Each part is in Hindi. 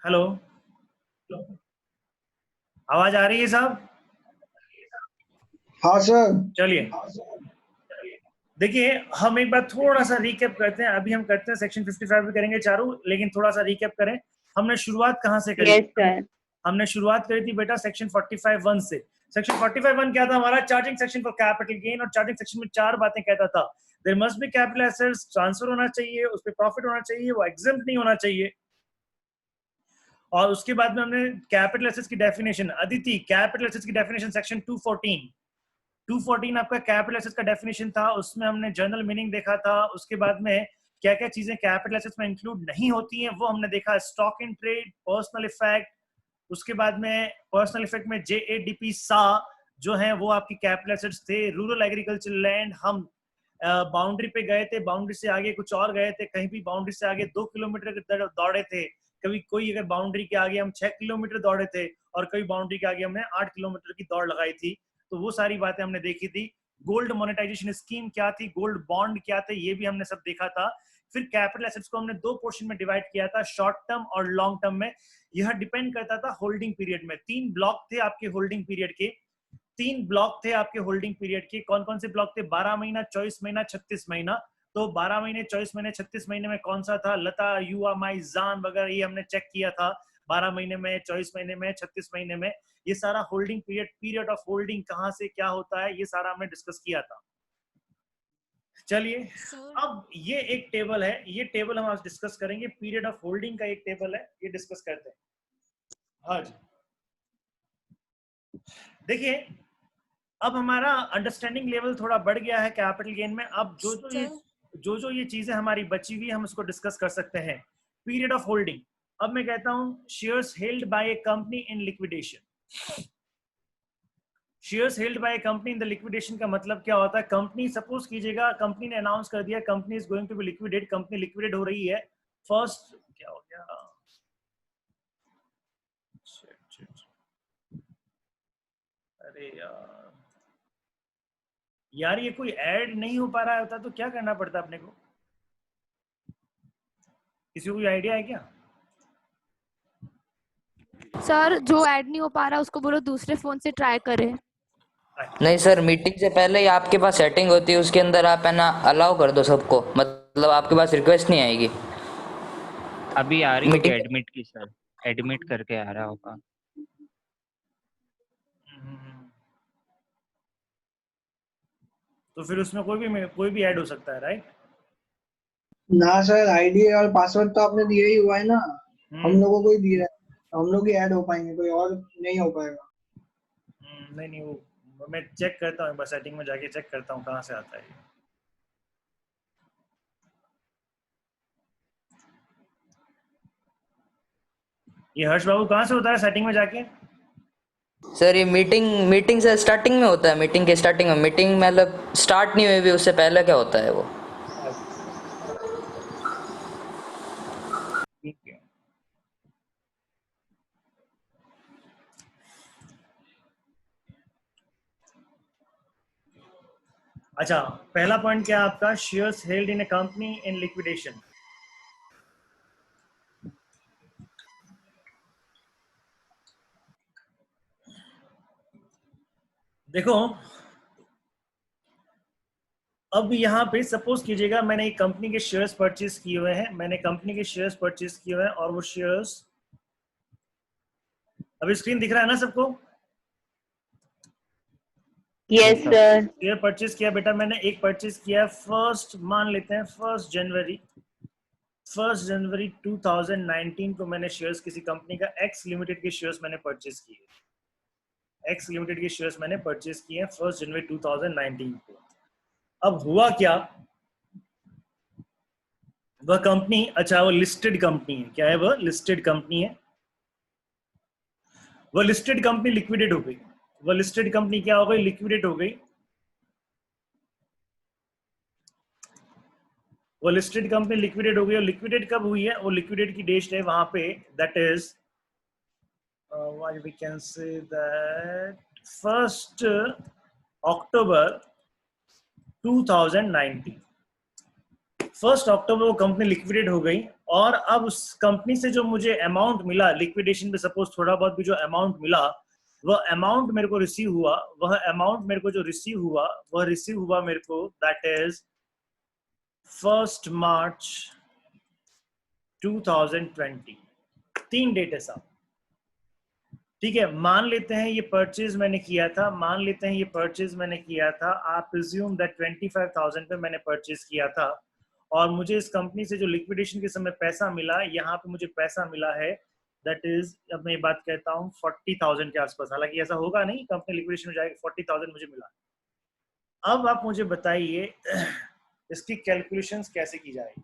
हेलो, आवाज आ रही है साहब? हाँ सर। चलिए, देखिए हम एक बार थोड़ा सा रिकैप करते हैं। अभी हम करते हैं सेक्शन 55 भी करेंगे चारों, लेकिन थोड़ा सा रिकैप करें। हमने शुरुआत कहाँ से करी? Yes sir. हमने शुरुआत करी थी बेटा सेक्शन 45(1) से। सेक्शन 45(1) क्या था हमारा? Charging section for capital gain. और चार्जिंग सेक्शन में चार बातें कहता था। There must be capital assets, transfer होना चाहिए, उस पर प्रॉफिट होना चाहिए, वो एग्जेम्प्ट नहीं होना चाहिए। और उसके बाद में हमने कैपिटल एसेट्स की डेफिनेशन, अदिति कैपिटल एसेट्स की डेफिनेशन सेक्शन 214 आपका कैपिटल एसेट्स का डेफिनेशन था। उसमें हमने जनरल मीनिंग देखा था। उसके बाद में क्या क्या चीजें कैपिटल एसेट्स में इंक्लूड नहीं होती हैं वो हमने देखा। Stock in trade, personal effect. उसके बाद में पर्सनल इफेक्ट में JADP सा जो है वो आपकी कैपिटल एसेट्स थे। रूरल एग्रीकल्चर लैंड, हम बाउंड्री पे गए थे, बाउंड्री से आगे कुछ और गए थे, कहीं भी बाउंड्री से आगे 2 किलोमीटर दौड़े थे, कभी कोई अगर बाउंड्री के आगे हम 6 किलोमीटर दौड़े थे, और कभी बाउंड्री के आगे हमने 8 किलोमीटर की दौड़ लगाई थी। तो वो सारी बातें हमने देखी थी। गोल्ड मोनेटाइजेशन स्कीम क्या थी, गोल्ड बॉन्ड क्या थे, ये भी हमने सब देखा था। फिर कैपिटल एसेट्स को हमने दो पोर्शन में डिवाइड किया था, शॉर्ट टर्म और लॉन्ग टर्म में। यह डिपेंड करता था होल्डिंग पीरियड में। तीन ब्लॉक थे आपके होल्डिंग पीरियड के। कौन कौन से ब्लॉक थे? 12 महीना, 24 महीना, 36 महीना। तो 12 महीने, 24 महीने, 36 महीने में कौन सा था? लता, युवा, माई, जान वगैरह, ये हमने चेक किया था। 12 महीने में, 24 महीने में, 36 महीने में, ये सारा होल्डिंग पीरियड ऑफ होल्डिंग कहां से क्या होता है, ये सारा हमने डिस्कस किया था। चलिए, अब ये एक टेबल है, ये टेबल हम आज डिस्कस करेंगे। पीरियड ऑफ होल्डिंग का एक टेबल है, ये डिस्कस करते हैं। हाँ जी, देखिए अब हमारा अंडरस्टैंडिंग लेवल थोड़ा बढ़ गया है कैपिटल गेन में। अब जो ये चीजें हमारी बची हुई हम उसको डिस्कस कर सकते हैं। पीरियड ऑफ होल्डिंग, अब मैं कहता हूं shares held by a company in liquidation. Shares held by a company in the liquidation का मतलब क्या होता है? कंपनी, सपोज कीजिएगा कंपनी ने अनाउंस कर दिया company is going to be liquidate, company liquidate हो रही है। फर्स्ट क्या हो गया? अरे यार ये कोई ऐड नहीं हो पा रहा होता तो क्या करना पड़ता अपने को? किसी को कोई आइडिया है क्या? सर जो ऐड नहीं हो पा रहा उसको बोलो दूसरे फोन से ट्राई करे। नहीं सर, मीटिंग से पहले ही आपके पास सेटिंग होती है, उसके अंदर आप है ना अलाउ कर दो सबको, मतलब आपके पास रिक्वेस्ट नहीं आएगी। अभी आ रही होगी मीटिंग एडमिट की सर, एडमिट करके आ रहा होगा। तो फिर उसमें कोई भी ऐड हो सकता है, राइट? ना सर, आईडी और पासवर्ड तो आपने दिया ही हुआ है ना, हम लोगों को ही दिया है, हम लोग ही ऐड हो पाएंगे, कोई और नहीं हो पाएगा। नहीं वो मैं चेक करता हूँ, बस सेटिंग में जाके चेक करता हूँ कहाँ से आता है। ये हर्ष बाबू कहाँ से होता है सेटिंग में जाके? सर ये मीटिंग से स्टार्टिंग में होता है, मीटिंग के स्टार्टिंग में, मीटिंग मतलब स्टार्ट नहीं हुई भी उससे पहले क्या होता है वो। ठीक है, अच्छा पहला पॉइंट क्या आपका? Shares held in a company in liquidation. देखो अब यहाँ पे सपोज कीजिएगा मैंने एक कंपनी के शेयर्स परचेज किए हुए हैं, और वो शेयर्स, अभी स्क्रीन दिख रहा है ना सबको? Yes sir. शेयर परचेज किया बेटा मैंने, एक परचेज किया फर्स्ट, मान लेते हैं 1 जनवरी 2019 को मैंने शेयर्स किसी कंपनी का एक्स लिमिटेड के शेयर्स मैंने परचेज किए। 1 जनवरी 2019 को। अब हुआ क्या, वह कंपनी, अच्छा वो लिस्टेड कंपनी है, क्या है वह? लिस्टेड कंपनी है। वह लिस्टेड कंपनी लिक्विडेट हो गई। वह लिस्टेड कंपनी क्या हो गई? लिक्विडेट हो गई। वो लिस्टेड कंपनी लिक्विडेट हो गई। और लिक्विडेट कब हुई है? वो लिक्विडेट की डेट है वहां पे, that is what we can say that 1 अक्टूबर 2019। 1 अक्टूबर वो कंपनी लिक्विडेट हो गई। और अब उस कंपनी से जो मुझे अमाउंट मिला लिक्विडेशन पे, सपोज थोड़ा बहुत भी जो अमाउंट मिला, वह अमाउंट मेरे को रिसीव हुआ, वह अमाउंट मेरे को जो रिसीव हुआ, वह रिसीव हुआ मेरे को दैट इज 1 मार्च 2020। 3 डेट है साहब, ठीक है। मान लेते हैं ये परचेज मैंने किया था, मान लेते हैं ये परचेज मैंने किया था, आप प्रिज्यूम दैट 25,000 पे मैंने परचेज किया था, और मुझे इस कंपनी से जो लिक्विडेशन के समय पैसा मिला, यहाँ पे मुझे पैसा मिला है दैट इज, अब मैं ये बात कहता हूँ 40,000 के आसपास, हालांकि ऐसा होगा नहीं, कंपनी लिक्विडेशन में जाएगी, 40,000 मुझे मिला। अब आप मुझे बताइए इसकी कैलकुलेशंस कैसे की जाएगी।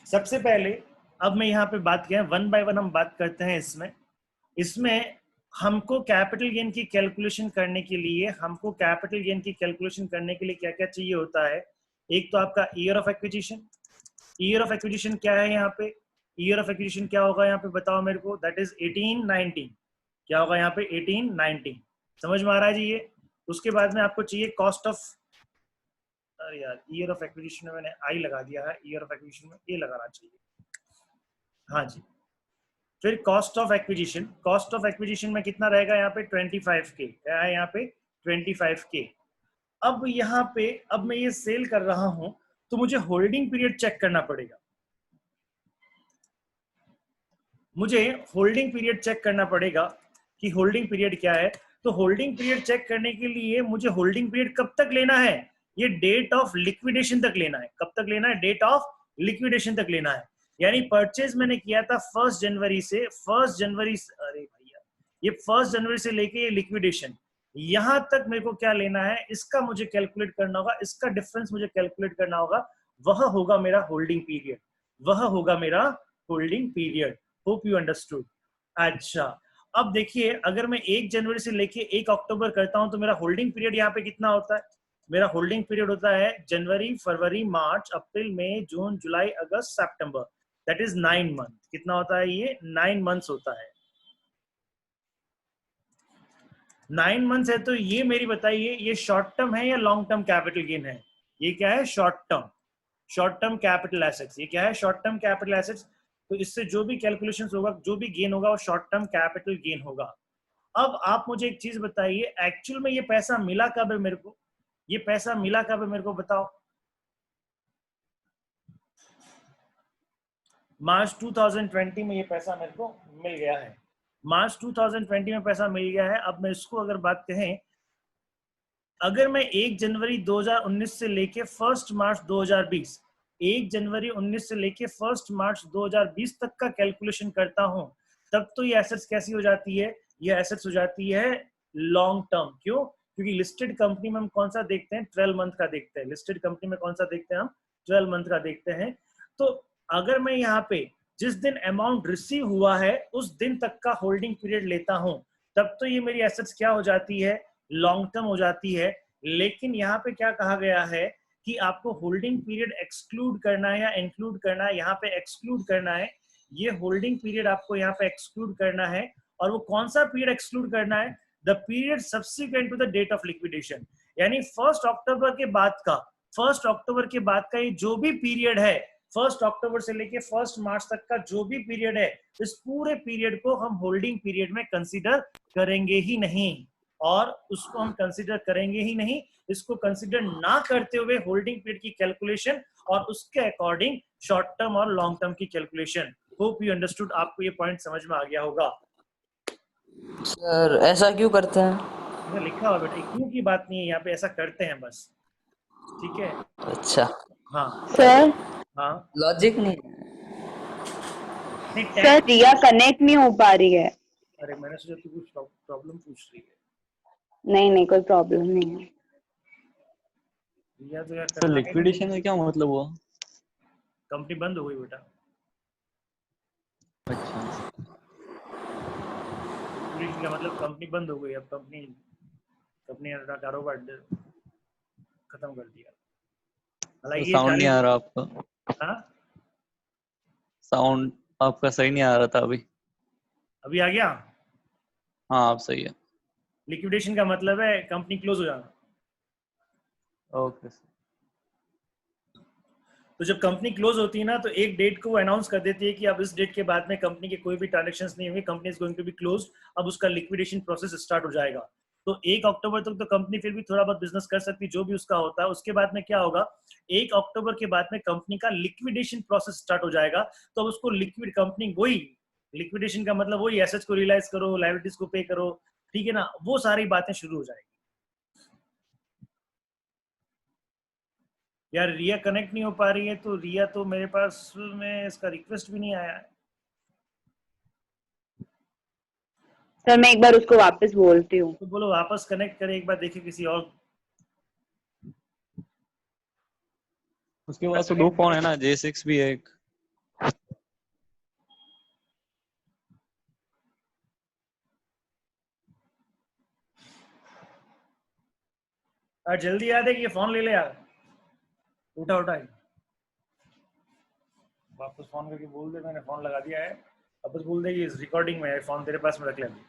सबसे पहले अब मैं यहाँ पे बात किया, 1 बाय 1 हम बात करते हैं। इसमें हमको कैपिटल गेन की कैलकुलेशन करने के लिए, हमको कैपिटल गेन की कैलकुलेशन करने के लिए क्या क्या चाहिए होता है। एक तो आपका year of acquisition. Year of acquisition क्या है यहाँ पे, ईयर ऑफ एक्विजिशन क्या होगा यहाँ पे बताओ मेरे को, दैट इज 1819। क्या होगा यहाँ पे 1819, समझ में आ रहा है जी ये। उसके बाद में आपको चाहिए कॉस्ट ऑफ, अरे यार ईयर ऑफ एक्विजिशन में मैंने आई लगा दिया है, ईयर ऑफ एक्विजिशन में ए लगाना चाहिए, हाँ जी। फिर cost of acquisition, cost of acquisition में कितना रहेगा यहाँ पे 25K, क्या है यहाँ पे 25K। अब यहाँ पे अब मैं ये सेल कर रहा हूं तो मुझे होल्डिंग पीरियड चेक करना पड़ेगा, मुझे होल्डिंग पीरियड चेक करना पड़ेगा कि होल्डिंग पीरियड क्या है। तो होल्डिंग पीरियड चेक करने के लिए मुझे होल्डिंग पीरियड कब तक लेना है, ये डेट ऑफ लिक्विडेशन तक लेना है। कब तक लेना है, डेट ऑफ लिक्विडेशन तक लेना है। यानी परचेज मैंने किया था 1 जनवरी से, 1 जनवरी, अरे भैया ये 1 जनवरी से लेके ये लिक्विडेशन यहां तक मेरे को क्या लेना है, इसका मुझे कैलकुलेट करना होगा, इसका डिफरेंस मुझे कैलकुलेट करना होगा, वह होगा मेरा होल्डिंग पीरियड, वह होगा मेरा holding period. Hope you understood. अच्छा अब देखिए, अगर मैं 1 जनवरी से लेके 1 अक्टूबर करता हूं तो मेरा होल्डिंग पीरियड यहाँ पे कितना होता है, मेरा होल्डिंग पीरियड होता है जनवरी, फरवरी, मार्च, अप्रैल, मई, जून, जुलाई, अगस्त, सितंबर, दैट इज 9 मंथ। कितना होता है ये, 9 मंथ्स होता है। 9 मंथ्स है तो ये मेरी बताइए, ये शॉर्ट टर्म है या लॉन्ग टर्म कैपिटल गेन है, ये क्या है short term, short term capital assets. ये क्या है शॉर्ट टर्म कैपिटल एसेट्स। तो इससे जो भी कैलकुलेशन होगा, जो भी गेन होगा वो शॉर्ट टर्म कैपिटल गेन होगा। अब आप मुझे एक चीज बताइए, एक्चुअल में ये पैसा मिला कब है मेरे को, ये पैसा मिला कब है मेरे को बताओ। मार्च 2020 में ये पैसा मेरे को मिल गया है, मार्च 2020 में पैसा मिल गया है। अब मैं इसको अगर बात कहें, अगर मैं 1 जनवरी 2019 से लेके 1 मार्च 2020, 1 जनवरी 19 से लेके 1 मार्च 2020 तक का कैलकुलेशन करता हूं, तब तो ये एसेट्स कैसी हो जाती है, ये एसेट्स हो जाती है लॉन्ग टर्म। क्यों, क्योंकि लिस्टेड कंपनी में हम कौन सा देखते हैं, 12 मंथ का देखते हैं। लिस्टेड कंपनी में कौन सा देखते हैं हम, 12 मंथ का देखते हैं। तो अगर मैं यहाँ पे जिस दिन अमाउंट रिसीव हुआ है उस दिन तक का होल्डिंग पीरियड लेता हूं, तब तो ये मेरी एसेट्स क्या हो जाती है, लॉन्ग टर्म हो जाती है। लेकिन यहाँ पे क्या कहा गया है कि आपको होल्डिंग पीरियड एक्सक्लूड करना है या इंक्लूड करना है, यहाँ पे एक्सक्लूड करना है। ये होल्डिंग पीरियड आपको यहाँ पे एक्सक्लूड करना है, और वो कौन सा पीरियड एक्सक्लूड करना है, the period subsequent to the date of liquidation. यानी 1 अक्टूबर के बाद का, 1 अक्टूबर के बाद का ये जो भी पीरियड है, 1 अक्टूबर से लेके 1 मार्च तक का जो भी पीरियड है, इस पूरे पीरियड को हम होल्डिंग पीरियड में कंसीडर करेंगे ही नहीं, और उसको हम कंसीडर करेंगे ही नहीं। इसको कंसीडर ना करते हुए होल्डिंग पीरियड की कैलकुलेशन और उसके अकॉर्डिंग शॉर्ट टर्म और लॉन्ग टर्म की कैलकुलेशन। होप यू अंडरस्टूड, आपको ये पॉइंट समझ में आ गया होगा। सर ऐसा क्यों करते हैं, लिखा हुआ बेटा, क्यों की बात नहीं है यहाँ पे, ऐसा करते हैं बस, ठीक है। अच्छा हाँ सर हाँ लॉजिक नहीं है। नहीं सर रिया कनेक्ट नहीं हो पा रही है। अरे मैंने सोचा तू कुछ प्रॉब्लम पूछ रही है। नहीं कोई प्रॉब्लम नहीं है। या तो यार सर लिक्विडेशन का क्या मतलब हुआ, कंपनी बंद हो गई बेटा। अच्छा लिक्विडेशन का मतलब कंपनी बंद हो गई, अब कंपनी का कारोबार खत्म कर दिया। हालांकि साउंड नहीं आ रहा आपका, हाँ साउंड आपका सही नहीं आ रहा था अभी। अभी आ गया। हाँ आप सही है। लिक्विडेशन का मतलब है कंपनी क्लोज हो जाना। Okay sir. तो जब कंपनी क्लोज होती है ना तो एक डेट को अनाउंस कर देती है कि अब इस डेट के बाद में कंपनी के कोई भी ट्रांजेक्शंस नहीं होंगे, company is going to be closed, अब उसका लिक्विडेशन प्रोसेस स्टार्ट हो जाएगा। तो 1 अक्टूबर तक तो कंपनी फिर भी थोड़ा बहुत बिजनेस कर सकती है, जो भी उसका होता है। उसके बाद में क्या होगा, 1 अक्टूबर के बाद में कंपनी का लिक्विडेशन प्रोसेस स्टार्ट हो जाएगा। तो अब उसको लिक्विड कंपनी, वही लिक्विडेशन का मतलब वही एसेट्स को रियलाइज करो, लायबिलिटीज को पे करो, ठीक है ना, वो सारी बातें शुरू हो जाएगी। यार रिया कनेक्ट नहीं हो पा रही है, तो रिया तो मेरे पास में इसका रिक्वेस्ट भी नहीं आया है। सर मैं एक बार उसको वापस बोलती हूँ। तो बोलो वापस कनेक्ट करे एक बार, देखिए किसी और। उसके पास तो 2 फोन है ना, J6 भी है एक। यार जल्दी याद है कि ये फोन ले ले यार, उठा उठा वापस फोन करके बोल दे मैंने फोन लगा दिया है, वापस बोल दे कि इस रिकॉर्डिंग में है, फोन तेरे पास में रख ले अभी।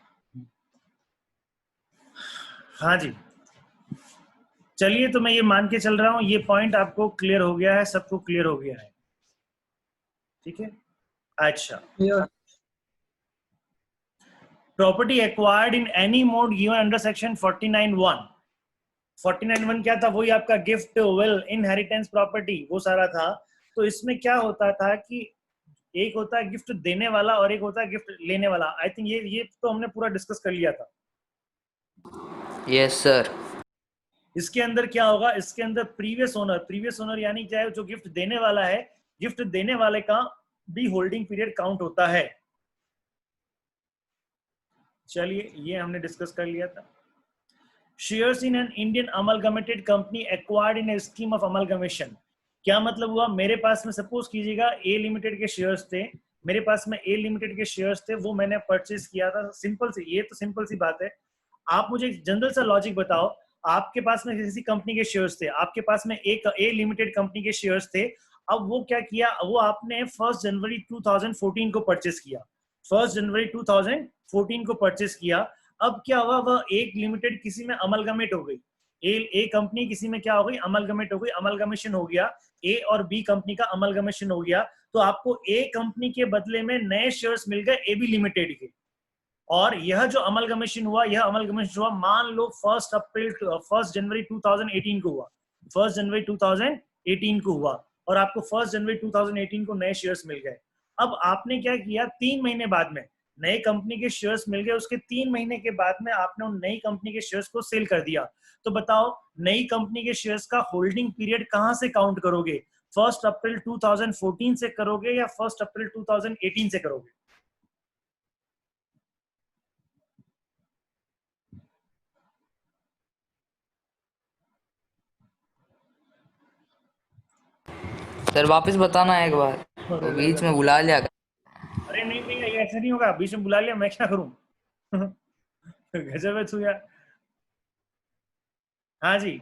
हाँ जी, चलिए, तो मैं ये मान के चल रहा हूँ ये पॉइंट आपको क्लियर हो गया है, सबको क्लियर हो गया है, ठीक है। अच्छा, property acquired in any mode given under section 49(1). 49(1) क्या था, वही आपका गिफ्ट, विल, इनहेरिटेंस प्रॉपर्टी, वो सारा था। तो इसमें क्या होता था कि एक होता है गिफ्ट देने वाला और एक होता है गिफ्ट लेने वाला। आई थिंक ये तो हमने पूरा डिस्कस कर लिया था। Yes sir. इसके अंदर क्या होगा, इसके अंदर प्रीवियस ओनर यानी क्या है, जो गिफ्ट देने वाला है, गिफ्ट देने वाले का भी होल्डिंग पीरियड काउंट होता है। चलिए, ये हमने डिस्कस कर लिया था। Shares in an Indian amalgamated company acquired in A scheme of amalgamation. क्या मतलब हुआ, मेरे पास में सपोज कीजिएगा ए लिमिटेड के शेयर्स थे, मेरे पास में ए लिमिटेड के शेयर्स थे, वो मैंने परचेज किया था। सिंपल सी, ये तो सिंपल सी बात है। आप मुझे एक जनरल सा लॉजिक बताओ, आपके पास में किसी कंपनी के शेयर्स थे, आपके पास में एक ए लिमिटेड कंपनी के शेयर्स थे। अब वो क्या किया, वो आपने 1 जनवरी 2014 को परचेज किया, 1 जनवरी 2014 को परचेज किया। अब क्या हुआ, वह एक लिमिटेड किसी में अमलगमेट हो गई, ए कंपनी किसी में क्या हो गई, अमलगमेट हो गई, अमलगमेशन हो गया, ए और बी कंपनी का अमलगमेशन हो गया। तो आपको ए कंपनी के बदले में नए शेयर्स मिल गए ए बी लिमिटेड के। और यह जो अमलगमेशन हुआ, यह अमलगमेशन हुआ मान लो 1 जनवरी 2018 को हुआ, 1 जनवरी 2018 को हुआ, और आपको 1 जनवरी 2018 को नए शेयर्स मिल गए। अब आपने क्या किया, 3 महीने बाद में नई कंपनी के शेयर्स मिल गए, उसके 3 महीने के बाद में आपने उन नई कंपनी के शेयर्स को सेल कर दिया। तो बताओ, नई कंपनी के शेयर्स का होल्डिंग पीरियड कहां से काउंट करोगे, 1 अप्रैल 2014 से करोगे या 1 अप्रैल 2018 से करोगे? सर वापस बताना एक बार, बीच में बुला लिया। अरे नहीं नहीं, ऐसा नहीं होगा, बीच में बुला लिया मैं क्या करूं। गजब है तू यार। हाँ जी,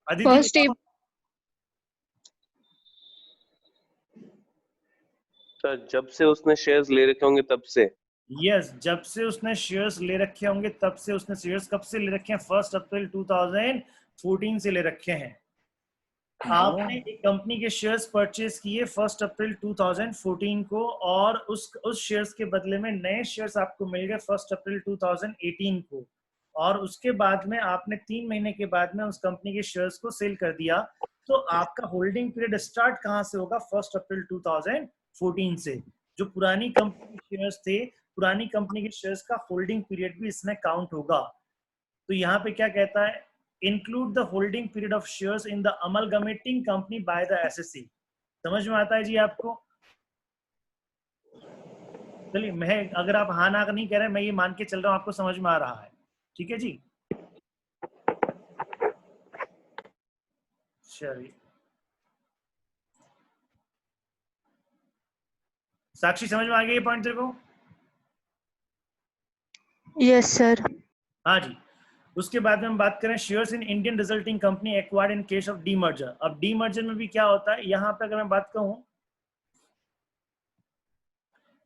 अदिति, सर जब से उसने शेयर्स ले रखे होंगे तब से। यस, जब से उसने शेयर्स ले रखे होंगे तब से। उसने शेयर्स कब से ले रखे हैं, 1 अप्रैल 2014 से ले रखे हैं। आपने एक कंपनी के शेयर्स परचेज किए 1 अप्रैल 2014 को, और उस शेयर्स के बदले में नए शेयर्स आपको मिल गए 1 अप्रैल 2018 को, और उसके बाद में आपने 3 महीने के बाद में उस कंपनी के शेयर्स को सेल कर दिया। तो आपका होल्डिंग पीरियड स्टार्ट कहां से होगा, 1 अप्रैल 2014 से। जो पुरानी कंपनी के शेयर्स थे, पुरानी कंपनी के शेयर्स का होल्डिंग पीरियड भी इसमें काउंट होगा। तो यहाँ पे क्या कहता है, include the holding period of shares in the amalgamating company by the assessee. समझ में आता है जी आपको? चलिए, मैं अगर आप हाँ ना नहीं कह रहे, मैं ये मान के चल रहा हूँ आपको समझ में आ रहा है, ठीक है जी। चलिए, साक्षी समझ में आ गया ये पॉइंट तेरे को? Yes sir. हाँ जी। उसके बाद में हम बात करें shares in Indian resulting company acquired in case of demerger. अब डीमर्जर में भी क्या होता है, यहाँ पे अगर मैं बात कहूँ,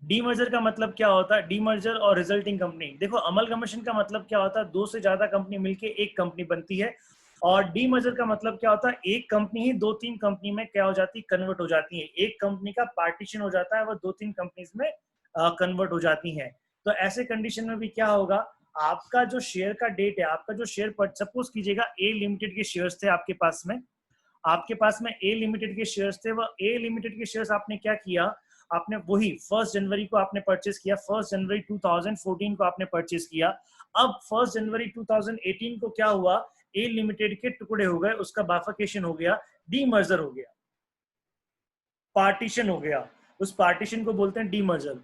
डीमर्जर का मतलब क्या होता है, डीमर्जर और रिजल्टिंग कंपनी। देखो, अमलगमेशन का मतलब क्या होता है, 2 से ज्यादा कंपनी मिलके एक कंपनी बनती है, और डीमर्जर का मतलब क्या होता है, एक कंपनी ही 2-3 कंपनी में क्या हो जाती है, कन्वर्ट हो जाती है। एक कंपनी का पार्टीशन हो जाता है, वो 2-3 कंपनीज में कन्वर्ट हो जाती है। तो ऐसे कंडीशन में भी क्या होगा, आपका जो शेयर का डेट है, आपका जो शेयर पर सपोज कीजिएगा ए लिमिटेड के शेयर्स थे आपके पास में, आपके पास में ए लिमिटेड के शेयर्स थे, वो ए लिमिटेड के शेयर्स आपने क्या किया, आपने वही 1 जनवरी को आपने परचेस किया, 1 जनवरी 2014 को आपने परचेस किया। अब 1 जनवरी 2018 को क्या हुआ, ए लिमिटेड के टुकड़े हो गए, उसका बाइफरकेशन हो गया, डीमर्जर हो गया, पार्टीशन हो गया, उस पार्टीशन को बोलते हैं डीमर्जर।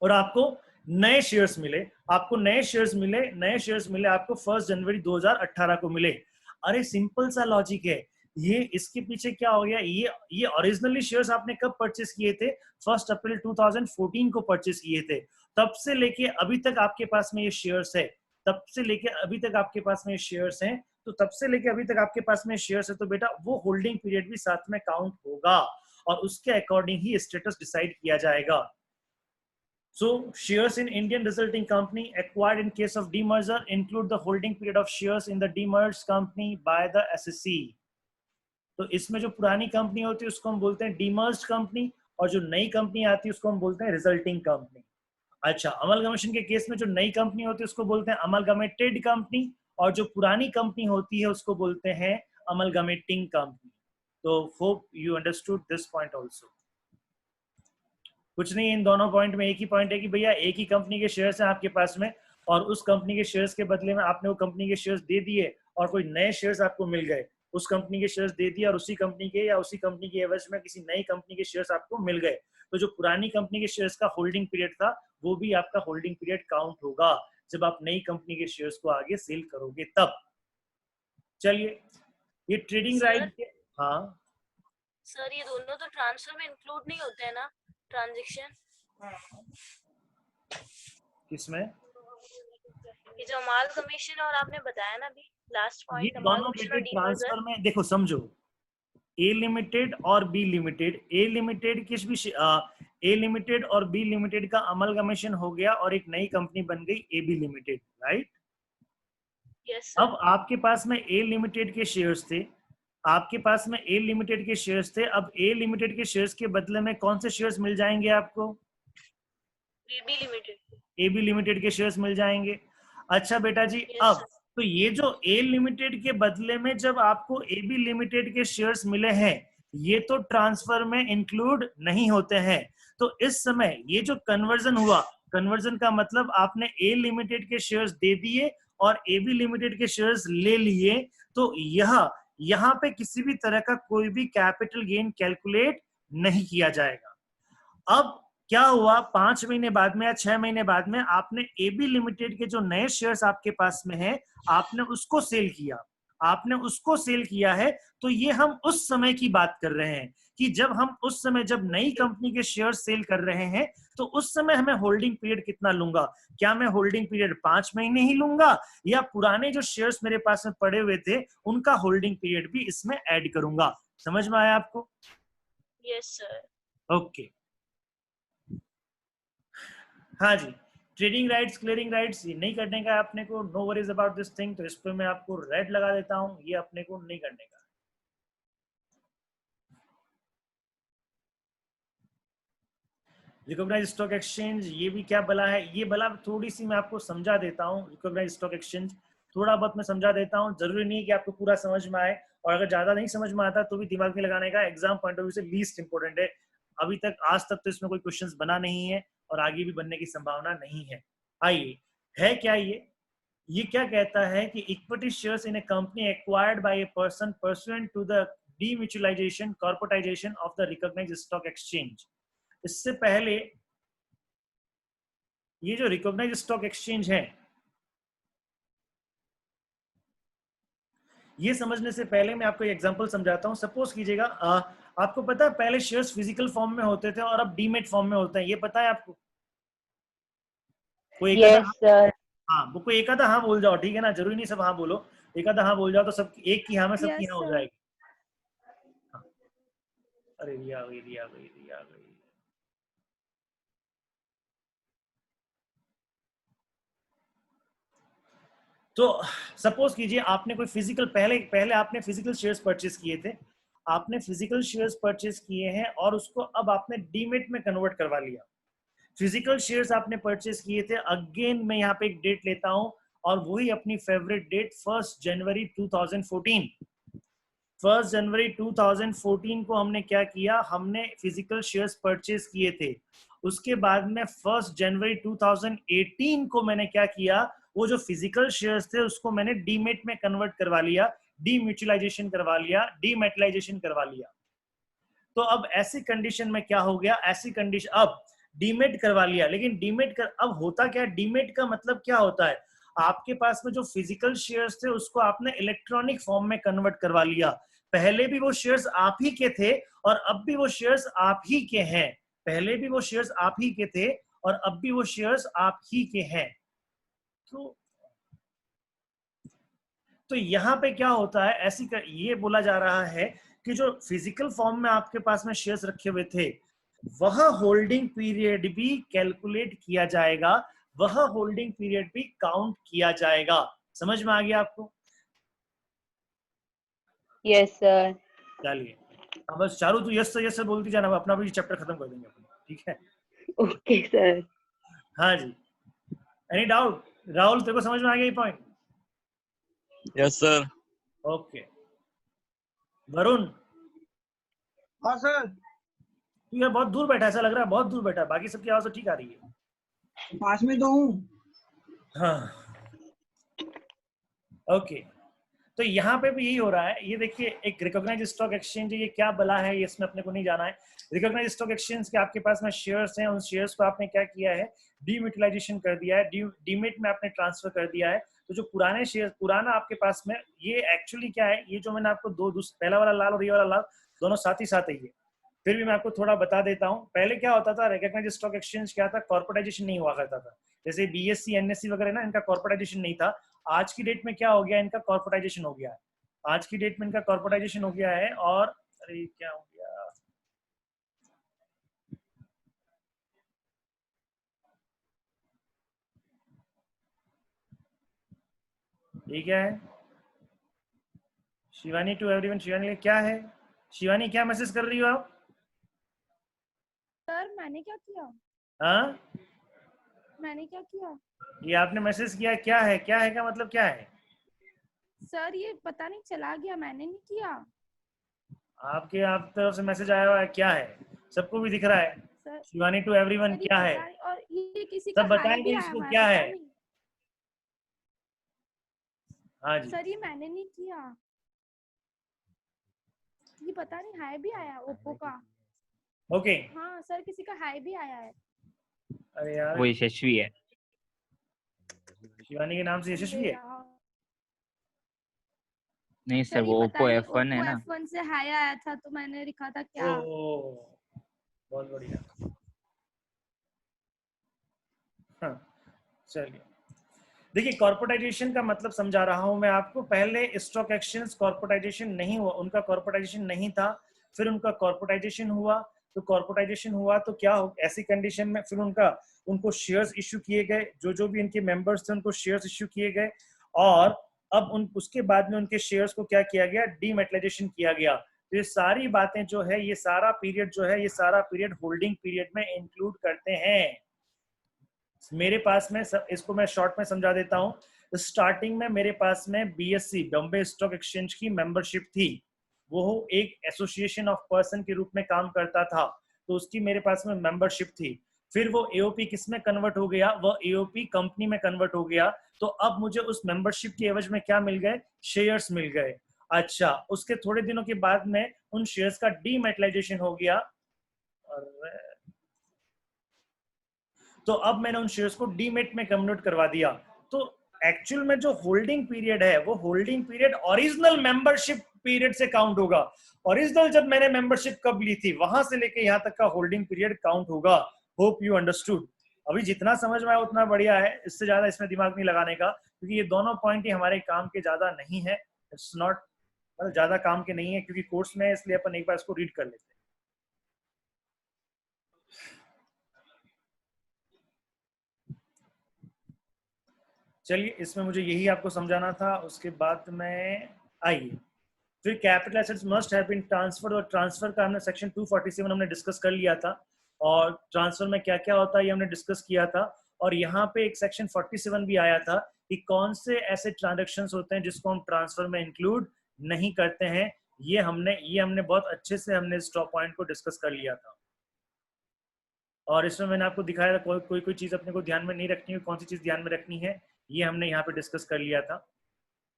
और आपको नए शेयर्स मिले, आपको नए शेयर्स मिले, नए शेयर्स मिले आपको 1 जनवरी 2018 को मिले। अरे सिंपल सा लॉजिक है ये, इसके पीछे क्या हो गया, ये ओरिजिनली शेयर्स आपने कब परचेस किए थे, 1 अप्रैल 2014 को परचेस किए थे। तब से लेके अभी तक आपके पास में ये शेयर्स है, तब से लेके अभी तक आपके पास में शेयर्स हैं, तो तब से लेके अभी तक आपके पास में शेयर्स है, तो बेटा वो होल्डिंग पीरियड भी साथ में काउंट होगा और उसके अकॉर्डिंग ही स्टेटस डिसाइड किया जाएगा। So shares in Indian resulting company acquired in case of demerger include the holding period of shares in the demerged company by the SEC. तो इसमें जो पुरानी कंपनी होती है उसको हम बोलते हैं डीमर्ज्ड कंपनी, और जो नई कंपनी आती है उसको हम बोलते हैं रिजल्टिंग कंपनी। अच्छा, अमलगमेशन के केस में जो नई कंपनी होती है उसको बोलते हैं अमलगमेटेड कंपनी, और जो पुरानी कंपनी होती है उसको बोलते हैं अमलगमेटिंग कंपनी। तो hope you understood this point also. कुछ नहीं, इन दोनों पॉइंट में एक ही पॉइंट है कि भैया एक ही कंपनी के शेयर्स हैं आपके पास में, और उस कंपनी के शेयर्स के बदले में आपने वो कंपनी के शेयर्स दे दिए और कोई नए शेयर्स आपको मिल गए, उस कंपनी के शेयर्स दे दिए और उसी कंपनी के या उसी कंपनी के एवज में किसी नई कंपनी के शेयर्स आपको मिल गए, तो जो पुरानी कंपनी के शेयर्स का होल्डिंग पीरियड था वो भी आपका होल्डिंग पीरियड काउंट होगा जब आप नई कंपनी के शेयर्स को आगे सेल करोगे तब। चलिए, ये ट्रेडिंग राइट के, हाँ सर ये दोनों तो ट्रांसफर में इंक्लूड नहीं होते हैं ना, ट्रांजैक्शन किसमें, ये जो अमालगमेशन और आपने बताया ना अभी लास्ट ये पॉइंट, दोनों अमालगमेशन और बेटे डीमर्जर। ट्रांसफर में देखो समझो, ए लिमिटेड और बी लिमिटेड, ए लिमिटेड किस भी ए लिमिटेड और बी लिमिटेड का अमलगमेशन हो गया और एक नई कंपनी बन गई A B limited, right. Yes अब आपके पास में ए लिमिटेड के शेयर्स थे, आपके पास में ए लिमिटेड के शेयर्स थे, अब ए लिमिटेड के शेयर्स के बदले में कौन से शेयर्स मिल जाएंगे आपको, AB limited, A B limited के शेयर्स मिल जाएंगे। अच्छा बेटा जी, अब तो ये जो ए लिमिटेड के बदले में जब आपको ए बी लिमिटेड के शेयर्स मिले हैं, ये तो ट्रांसफर में इंक्लूड नहीं होते हैं। तो इस समय ये जो कन्वर्जन हुआ, कन्वर्जन का मतलब आपने ए लिमिटेड के शेयर्स दे दिए और ए बी लिमिटेड के शेयर्स ले लिए, तो यहाँ पे किसी भी तरह का कोई भी कैपिटल गेन कैलकुलेट नहीं किया जाएगा। अब क्या हुआ, 5 महीने बाद में या 6 महीने बाद में आपने एबी लिमिटेड के जो नए शेयर्स आपके पास में हैं, आपने उसको सेल किया, आपने उसको सेल किया है, तो ये हम उस समय की बात कर रहे हैं कि जब हम उस समय जब नई कंपनी के शेयर सेल कर रहे हैं, तो उस समय हमें होल्डिंग पीरियड कितना लूंगा, क्या मैं होल्डिंग पीरियड 5 महीने ही लूंगा या पुराने जो शेयर्स मेरे पास में पड़े हुए थे उनका होल्डिंग पीरियड भी इसमें ऐड करूंगा। समझ में आया आपको? Yes sir. ओके, हाँ जी, ट्रेडिंग राइट्स, क्लियरिंग राइट्स ये नहीं करने का अपने को, no worries about this thing. तो इस पे मैं आपको रेड लगा देता हूं, ये अपने को नहीं करने का। रिकॉग्नाइज स्टॉक एक्सचेंज, ये भी क्या बला है, ये बला थोड़ी सी मैं आपको समझा देता हूँ। रिकॉग्नाइज स्टॉक एक्सचेंज थोड़ा बहुत मैं समझा देता हूँ, जरूरी नहीं कि आपको पूरा समझ में आए, और अगर ज्यादा नहीं समझ में आता तो भी दिमाग में लगाने का, एग्जाम पॉइंट ऑफ व्यू से लीस्ट इंपोर्टेंट है। अभी तक आज तक तो इसमें कोई क्वेश्चंस बना नहीं है और आगे भी बनने की संभावना नहीं है। आइए, है क्या ये क्या कहता है कि equity shares in a company acquired by a person pursuant to the demutualisation corporatisation of the recognised stock exchange. इससे पहले ये जो रिकॉग्नाइज्ड स्टॉक एक्सचेंज है, ये समझने से पहले मैं आपको एक एग्जांपल समझाता हूं। सपोज कीजिएगा आपको पता है पहले शेयर्स फिजिकल फॉर्म में होते थे और अब डीमेट फॉर्म में होते हैं, ये पता है आपको? कोई एक यस सर। हाँ, वो कोई एक आधा हाँ बोल जाओ, ठीक है ना, जरूरी नहीं सब हाँ बोलो, एक आधा हाँ बोल जाओ तो सब एक की हाँ में सबकी Yes, हाँ हो sir. जाएगी। हाँ। अरे रिया गई। तो सपोज कीजिए आपने कोई फिजिकल पहले आपने फिजिकल शेयर्स परचेस किए थे, आपने फिजिकल शेयर्स परचेस किए हैं और उसको अब आपने डीमेट में कन्वर्ट करवा लिया। फिजिकल शेयर्स आपने परचेस किए थे, अगेन मैं यहाँ पे एक डेट लेता हूं और वही अपनी फेवरेट डेट 1 जनवरी 2014। 1 जनवरी 2014 को हमने क्या किया, हमने फिजिकल शेयर्स परचेस किए थे। उसके बाद में 1 जनवरी 2018 को मैंने क्या किया, वो जो फिजिकल शेयर्स थे उसको मैंने डीमेट में कन्वर्ट करवा लिया, डीम्यूचुअलाइजेशन करवा लिया, डीमेटलाइजेशन करवा लिया। तो अब ऐसी कंडीशन में क्या हो गया, ऐसी कंडीशन अब डीमेट करवा लिया, लेकिन डीमेट कर अब होता क्या, डीमेट का मतलब क्या होता है, आपके पास में जो फिजिकल शेयर्स थे उसको आपने इलेक्ट्रॉनिक फॉर्म में कन्वर्ट करवा लिया। पहले भी वो शेयर्स आप ही के थे और अब भी वो शेयर्स आप ही के हैं, पहले भी वो शेयर्स आप ही के थे और अब भी वो शेयर्स आप ही के हैं। तो यहां पे क्या होता है, ये बोला जा रहा है कि जो फिजिकल फॉर्म में आपके पास में शेयर्स रखे हुए थे वह होल्डिंग पीरियड भी कैलकुलेट किया जाएगा, वह होल्डिंग पीरियड भी काउंट किया जाएगा। समझ में आ गया आपको? Yes sir. चलिए अब बस चारू तू यस सर बोलती जाना, अपना भी चैप्टर खत्म कर देंगे अपना, ठीक है? Okay sir. हाँ जी, एनी डाउट? राहुल तेरे को समझ में आ गया ये point? Yes sir. Okay Varun, हाँ सर। तू यार बहुत दूर बैठा है, ऐसा लग रहा है बहुत दूर बैठा है, बाकी सबकी आवाज तो ठीक आ रही है। पास में तो हूँ। हाँ ओके, तो यहाँ पे भी यही हो रहा है। ये देखिए एक रिकॉग्नाइज स्टॉक एक्सचेंज, ये क्या बला है, ये इसमें अपने को नहीं जाना है। रिकॉग्नाइज स्टॉक एक्सचेंज के आपके पास में शेयर्स हैं, उन शेयर्स को आपने क्या किया है, डीम्यूटिलाइजेशन कर दिया है, डीमेट में आपने ट्रांसफर कर दिया है। तो जो पुराने शेयर, पुराना आपके पास में, ये एक्चुअली क्या है, ये जो मैंने आपको पहला वाला लाल और ये वाला लाल दोनों साथ ही साथ है ये, फिर भी मैं आपको थोड़ा बता देता हूँ। पहले क्या होता था, रिकॉग्नाइज स्टॉक एक्सचेंज क्या था, कॉर्पोरेटाइजेशन नहीं हुआ करता था। जैसे बीएससी एनएससी वगैरह ना, इनका कॉर्पोरेटाइजेशन नहीं था। आज की डेट में क्या हो गया, इनका कॉर्पोरेटाइजेशन हो गया है। आज की डेट में इनका कॉर्पोरेटाइजेशन हो गया है। और अरे क्या हो गया, ये क्या है, शिवानी टू एवरीवन, शिवानी क्या है, शिवानी क्या मैसेज कर रही हो आप? सर मैंने क्या किया, हाँ मैंने क्या किया? ये आपने मैसेज किया, क्या है, क्या है का मतलब क्या है? सर ये पता नहीं चला गया, मैंने नहीं किया आपके आप तरफ से मैसेज आया हुआ है, क्या है, सबको भी दिख रहा है। Sir. Shivani to everyone sir ये क्या है, पता नहीं, और ये किसी का सब हाई बताएंगे भी आया इसको हुआ है, क्या पता है। नहीं। हाँ जी, सर ये मैंने नहीं किया, ये पता नहीं हाई भी आया ओप्पो का। ओके। हाँ सर किसी का हाई भी आया है। अरे यार वो यशस्वी है। शिवानी के नाम से यशस्वी है? नहीं सर, सर ये वो पता ओप्पो नहीं F1 है ओप्पो ना। F1 से हाई आया था तो मैंने लिखा था क्या। ओ बहुत बढ़िया। हाँ चलिए, देखिए कॉर्पोरेटाइजेशन का मतलब समझा रहा हूं मैं आपको। पहले स्टॉक एक्सचेंज कॉर्पोरेटाइजेशन नहीं हुआ, उनका कॉर्पोरेटाइजेशन नहीं था, फिर उनका कॉर्पोरेटाइजेशन हुआ। तो कॉर्पोरेटाइजेशन हुआ तो क्या हो, ऐसी कंडीशन में फिर उनको शेयर्स इश्यू किए गए, जो भी इनके मेंबर्स थे उनको शेयर्स इश्यू किए गए। और अब उसके बाद में उनके शेयर्स को क्या किया गया, डीमेटलाइजेशन किया गया। तो ये सारी बातें जो है, ये सारा पीरियड जो है, ये सारा पीरियड होल्डिंग पीरियड में इंक्लूड करते हैं। मेरे पास में इसको मैं शॉर्ट में समझा देता हूं। स्टार्टिंग में मेरे पास में बीएससी, बॉम्बे स्टॉक एक्सचेंज की मेंबरशिप थी। वो एक एसोसिएशन ऑफ पर्सन के रूप में काम करता था, तो उसकी मेरे पास में मेंबरशिप थी। फिर वो एओपी किस में कन्वर्ट हो गया, वो एओपी कंपनी में कन्वर्ट हो गया। तो अब मुझे उस मेंबरशिप के एवज में क्या मिल गए, शेयर्स मिल गए। अच्छा, उसके थोड़े दिनों के बाद में उन शेयर्स का डीमेटलाइजेशन हो गया। तो अब मैंने उन शेयर्स को डीमेट में कन्वर्ट करवा दिया। तो एक्चुअल में जो होल्डिंग पीरियड है, वो holding period original membership period से काउंट होगा। ओरिजिनल जब मैंने मेंबरशिप कब ली थी, वहां से लेके यहाँ तक का होल्डिंग पीरियड काउंट होगा। Hope you understood. अभी जितना समझ में आया उतना बढ़िया है, इससे ज्यादा इसमें दिमाग नहीं लगाने का, क्योंकि ये दोनों पॉइंट ही हमारे काम के ज्यादा नहीं है। इट्स नॉट, मतलब ज्यादा काम के नहीं है क्योंकि कोर्स में है, इसलिए अपन एक बार इसको रीड कर लेते हैं। चलिए, इसमें मुझे यही आपको समझाना था। उसके बाद में आइए फिर capital assets must have been transferred, और ट्रांसफर का हमने सेक्शन 247 हमने डिस्कस कर लिया था, और ट्रांसफर में क्या क्या होता है ये हमने डिस्कस किया था। और यहाँ पे एक सेक्शन 47 भी आया था कि कौन से ऐसे ट्रांजैक्शंस होते हैं जिसको हम ट्रांसफर में इंक्लूड नहीं करते हैं। ये हमने बहुत अच्छे से हमने इस टॉप पॉइंट को डिस्कस कर लिया था। और इसमें मैंने आपको दिखाया था कोई चीज अपने को ध्यान में नहीं रखनी है, कौन सी चीज ध्यान में रखनी है, ये हमने यहाँ पे डिस्कस कर लिया था।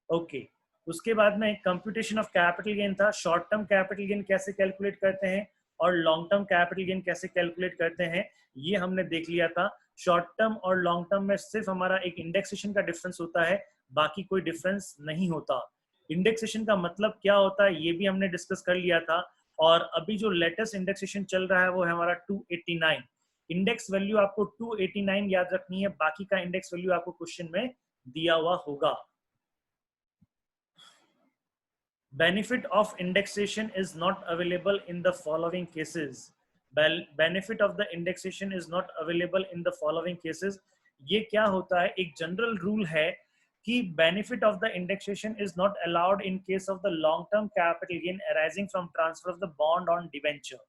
ओके, उसके बाद में कंप्यूटेशन ऑफ कैपिटल गेन था। शॉर्ट टर्म कैपिटल गेन कैसे कैलकुलेट करते हैं और लॉन्ग टर्म कैपिटल गेन कैसे कैलकुलेट करते हैं, ये हमने देख लिया था। शॉर्ट टर्म और लॉन्ग टर्म में सिर्फ हमारा एक इंडेक्सेशन का डिफरेंस होता है, बाकी कोई डिफरेंस नहीं होता। इंडेक्सेशन का मतलब क्या होता है ये भी हमने डिस्कस कर लिया था। और अभी जो लेटेस्ट इंडेक्सेशन चल रहा है वो है हमारा 289। इंडेक्स वैल्यू आपको 289 याद रखनी है, बाकी का इंडेक्स वैल्यू आपको क्वेश्चन में दिया हुआ होगा। Benefit of indexation is not available in the following cases. Benefit of the indexation is not available in the following cases. ये क्या होता है, एक जनरल रूल है कि benefit of the indexation is not allowed in case of the long term capital gain arising from transfer of the bond on debenture.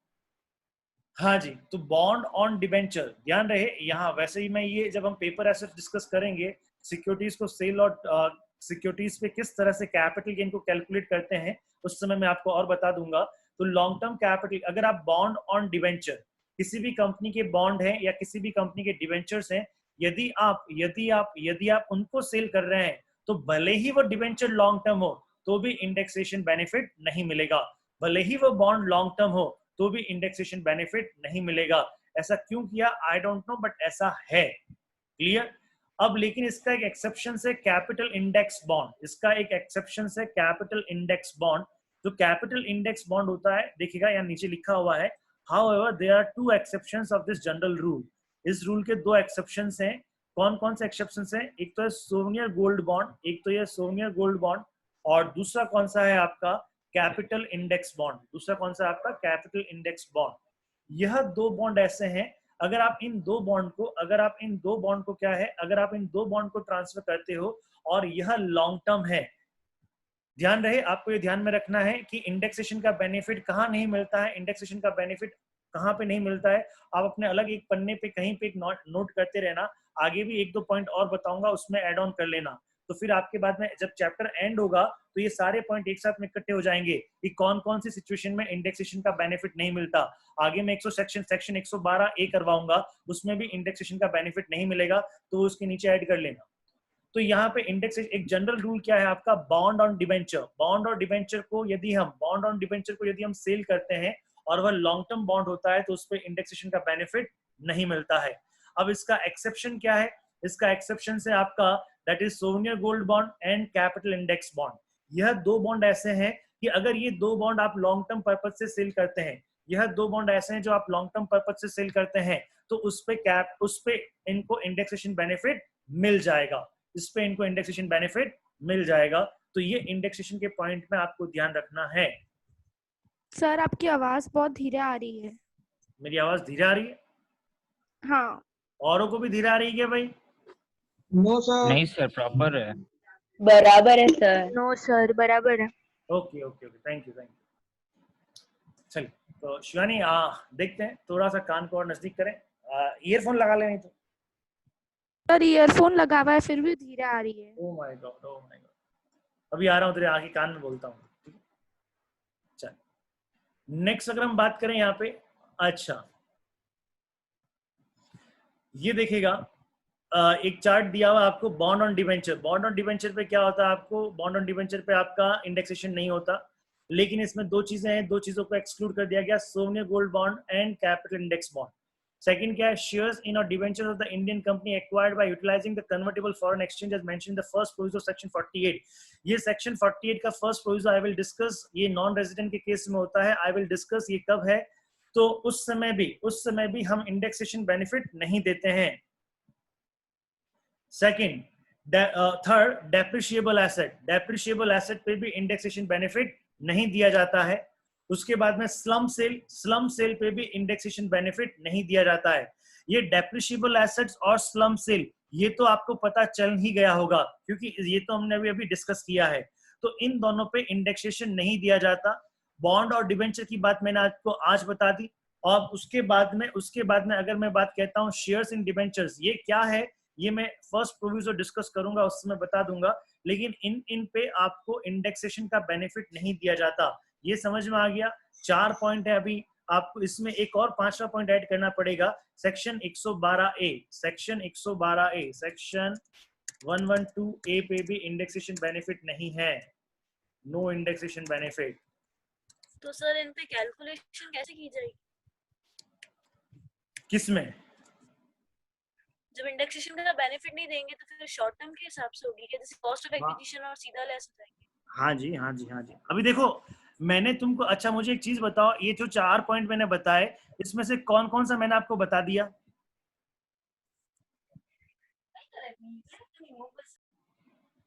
हाँ जी, तो बॉन्ड ऑन डिबेंचर ध्यान रहे यहाँ। वैसे ही मैं ये जब हम पेपर एसेट डिस्कस करेंगे, सिक्योरिटीज को सेल और सिक्योरिटीज पे किस तरह से कैपिटल गेन को कैलकुलेट करते हैं उस समय मैं आपको और बता दूंगा। तो लॉन्ग टर्म कैपिटल, अगर आप बॉन्ड ऑन डिबेंचर, किसी भी कंपनी के बॉन्ड हैं या किसी भी कंपनी के डिबेंचर्स हैं, यदि आप उनको सेल कर रहे हैं तो भले ही वो डिबेंचर लॉन्ग टर्म हो तो भी इंडेक्सेशन बेनिफिट नहीं मिलेगा, भले ही वो बॉन्ड लॉन्ग टर्म हो तो भी इंडेक्सेशन बेनिफिट नहीं मिलेगा। ऐसा क्यों किया आई डोंट नो, बट ऐसा है। क्लियर? अब लेकिन इसका एक एक्सेप्शन है कैपिटल इंडेक्स बॉन्ड, इसका एक एक्सेप्शन है कैपिटल इंडेक्स बॉन्ड। जो कैपिटल इंडेक्स बॉन्ड होता है, देखिएगा यहाँ नीचे लिखा हुआ है, however there are 2 exceptions of this general rule. इस रूल के 2 एक्सेप्शंस हैं। कौन कौन से एक्सेप्शंस हैं? एक तो है सोवनियर गोल्ड बॉन्ड, एक तो ये सोवनियर गोल्ड बॉन्ड, और दूसरा कौन सा है आपका कैपिटल इंडेक्स बॉन्ड। दूसरा कौन सा आपका कैपिटल इंडेक्स बॉन्ड। यह 2 बॉन्ड ऐसे हैं, अगर आप इन दो बॉन्ड को ट्रांसफर करते हो और यह लॉन्ग टर्म है, ध्यान रहे आपको ये ध्यान में रखना है कि इंडेक्सेशन का बेनिफिट कहाँ नहीं मिलता है, इंडेक्सेशन का बेनिफिट कहाँ पे नहीं मिलता है। आप अपने अलग एक पन्ने पे कहीं पे एक नोट करते रहना, आगे भी 1-2 पॉइंट और बताऊंगा, उसमें एड ऑन कर लेना। तो फिर आपके बाद में जब चैप्टर एंड होगा तो ये सारे पॉइंट एक साथ में इकट्ठे हो जाएंगे कि कौन कौन सी सिचुएशन में इंडेक्सेशन का बेनिफिट नहीं मिलता। आगे मैं सेक्शन 112A करवाऊंगा, उसमें भी इंडेक्सेशन का बेनिफिट नहीं मिलेगा, तो उसके नीचे ऐड कर लेना। तो यहाँ पे इंडेक्स एक जनरल रूल क्या है आपका, बॉन्ड ऑन डिबेंचर। बॉन्ड और डिबेंचर को यदि हम सेल करते हैं और वह लॉन्ग टर्म बॉन्ड होता है तो उस पर इंडेक्सेशन का बेनिफिट नहीं मिलता है। अब इसका एक्सेप्शन क्या है? इसका एक्सेप्शन है आपका दैट इज सोवनियर gold bond and capital index bond. यह 2 बॉन्ड ऐसे हैं कि अगर ये 2 बॉन्ड आप लॉन्ग टर्म पर्पज से सेल करते हैं, यह 2 बॉन्ड ऐसे हैं जो आप लॉन्ग टर्म पर्पज से सेल करते हैं, तो उस पे इनको इंडेक्सेशन बेनिफिट मिल जाएगा, इस पे इनको इंडेक्सेशन बेनिफिट मिल जाएगा। तो ये इंडेक्सेशन के पॉइंट में आपको ध्यान रखना है। सर आपकी आवाज बहुत धीरे आ रही है। मेरी आवाज धीरे आ रही है? हाँ। औरों को भी धीरे आ रही है क्या भाई? No sir. नहीं सर, प्रॉपर है। बराबर है सर। नो सर, बराबर है। Okay, thank you. चलिए, तो शिवानी देखते हैं, थोड़ा सा कान को और नजदीक करें, ईयरफोन लगा लें नहीं तो। सर ईयरफोन लगा हुआ है फिर भी धीरे आ रही है। Oh my God. अभी आ रहा हूँ, तेरे आगे कान में बोलता हूँ। ठीक है, चल नेक्स्ट अगर हम बात करें यहाँ पे, अच्छा ये देखिएगा, एक चार्ट दिया हुआ आपको bond on debenture. Bond on debenture पे क्या होता है आपको, बॉन्ड ऑन डिबेंचर पे आपका इंडेक्सेशन नहीं होता, लेकिन इसमें 2 चीजें हैं, 2 चीजों को एक्सक्लूड कर दिया गया, सोवनियर gold bond and capital index bond. Second क्या है, शेयर्स इन और debenture of the Indian company acquired by utilising the convertible foreign exchange as mentioned in the first proviso section 48। ये सेक्शन 48 का first proviso I will discuss, ये नॉन रेजिडेंट के केस में होता है, आई विल डिस्कस ये कब है। तो उस समय भी हम इंडेक्सेशन बेनिफिट नहीं देते हैं। सेकंड, थर्ड, डेप्रिशिएबल एसेट पे भी इंडेक्सेशन बेनिफिट नहीं दिया जाता है। उसके बाद में स्लम सेल पे भी इंडेक्सेशन बेनिफिट नहीं दिया जाता है। ये डेप्रिशिएबल एसेट्स और स्लम सेल, ये तो आपको पता चल ही गया होगा क्योंकि ये तो हमने अभी डिस्कस किया है। तो इन दोनों पे इंडेक्सेशन नहीं दिया जाता। बॉन्ड और डिबेंचर की बात मैंने आपको आज बता दी। और उसके बाद में अगर मैं बात कहता हूँ शेयर्स इन डिबेंचर्स, ये क्या है ये मैं फर्स्ट प्रोविजो डिस्कस करूंगा, उसमें बता दूंगा। लेकिन इन पे आपको इंडेक्सेशन का बेनिफिट नहीं दिया जाता। ये समझ में आ गया। 4 पॉइंट है अभी, आपको इसमें एक और 5वां पॉइंट ऐड करना पड़ेगा। Section 112A, section 112A, section 112A पे भी इंडेक्सेशन बेनिफिट नहीं है, नो इंडेक्सेशन बेनिफिट। तो सर इन पे कैलकुलेशन कैसे की जाएगी? किसमें? जब इंडेक्सेशन का बेनिफिट नहीं देंगे तो फिर शॉर्ट टर्म के हिसाब से होगी क्या, जैसे कॉस्ट ऑफ एक्विजिशन और सीधा लेस हो जाएंगे? हाँ जी, हाँ जी, हाँ जी। अभी देखो मैंने तुमको, अच्छा मुझे एक चीज बताओ, ये जो 4 पॉइंट मैंने बताए इसमें से कौन कौन सा मैंने आपको बता दिया?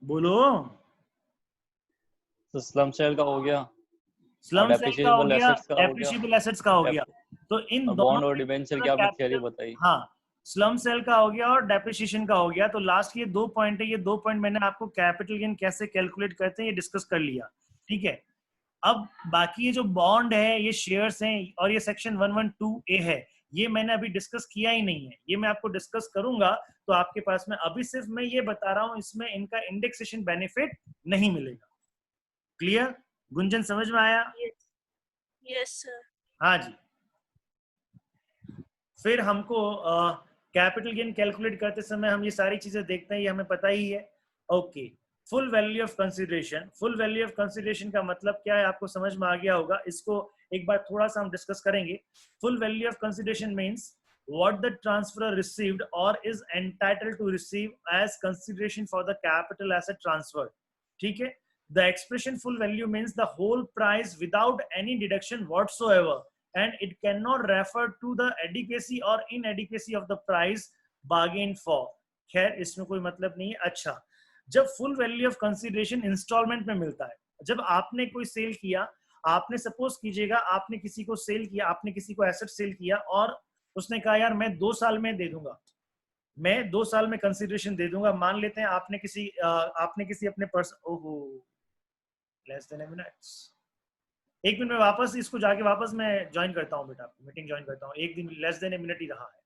बोलो। तो स्लम सेल का हो गया, स्लम सेल का हो गया, डेप्रिशिएबल एसेट्स का हो गया, डेप्रिशिएबल एसेट्स का हो गया। तो इन बॉन्ड दोनों और डिबेंचर की आपने थियरी बताई। हाँ, स्लम सेल का हो गया और डेप्रिसिएशन का हो गया। तो लास्ट ये 2 पॉइंट है, ये 2 पॉइंट मैंने आपको कैपिटल गेन कैसे कैलकुलेट करते हैं ये डिस्कस कर लिया, ठीक है। अब बाकी ये जो बॉन्ड है, ये शेयर्स हैं और ये सेक्शन 112A है, ये मैंने अभी डिस्कस किया ही नहीं है, ये मैं आपको डिस्कस करूंगा। तो आपके पास में अभी सिर्फ मैं ये बता रहा हूं, इसमें इनका इंडेक्सेशन बेनिफिट नहीं मिलेगा। क्लियर? गुंजन समझ में आया? Yes sir. हाँ जी। फिर हमको कैपिटल गेन कैलकुलेट करते समय हम ये सारी चीजें देखते हैं, ये हमें पता ही है। Okay, full value of consideration. Full value of consideration का मतलब क्या है आपको समझ में आ गया होगा। इसको एक बार थोड़ा सा हम डिस्कस करेंगे। Full value of consideration means what the transferor received or is entitled to receive as consideration for the capital asset transfer, ठीक है। The expression full value means the whole price without any deduction whatsoever, and it cannot refer to the adequacy or inadequacy of the price bargained for। खैर इसमें कोई मतलब नहीं है। अच्छा, जब full value of consideration instalment में मिलता है, जब आपने कोई सेल किया, आपने सपोज कीजिएगा आपने किसी को सेल किया, आपने किसी को एसेट सेल किया और उसने कहा यार मैं 2 साल में दे दूंगा, मैं 2 साल में कंसीडरेशन दे दूंगा। मान लेते हैं आपने किसी अपने पर्सन, ओहो लेस देन ए मिनट, एक मिनट में वापस इसको जाके वापस मैं ज्वाइन करता हूँ बेटा, मीटिंग ज्वाइन करता हूँ। एक दिन लेस देन ए मिनट ही रहा है।